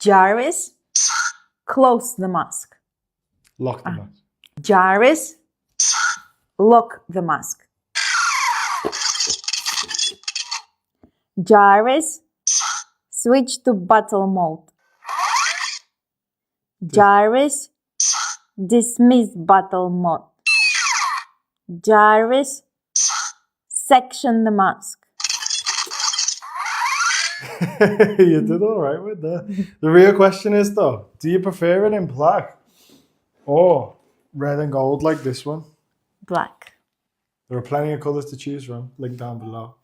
Jarvis, close the mask. Lock the mask. Jarvis, lock the mask. Jarvis, switch to battle mode. Jarvis, dismiss battle mode. Jarvis, section the mask. You did all right with that. The real question is though, do you prefer it in black or red and gold like this one? Black. There are plenty of colours to choose from. Link down below.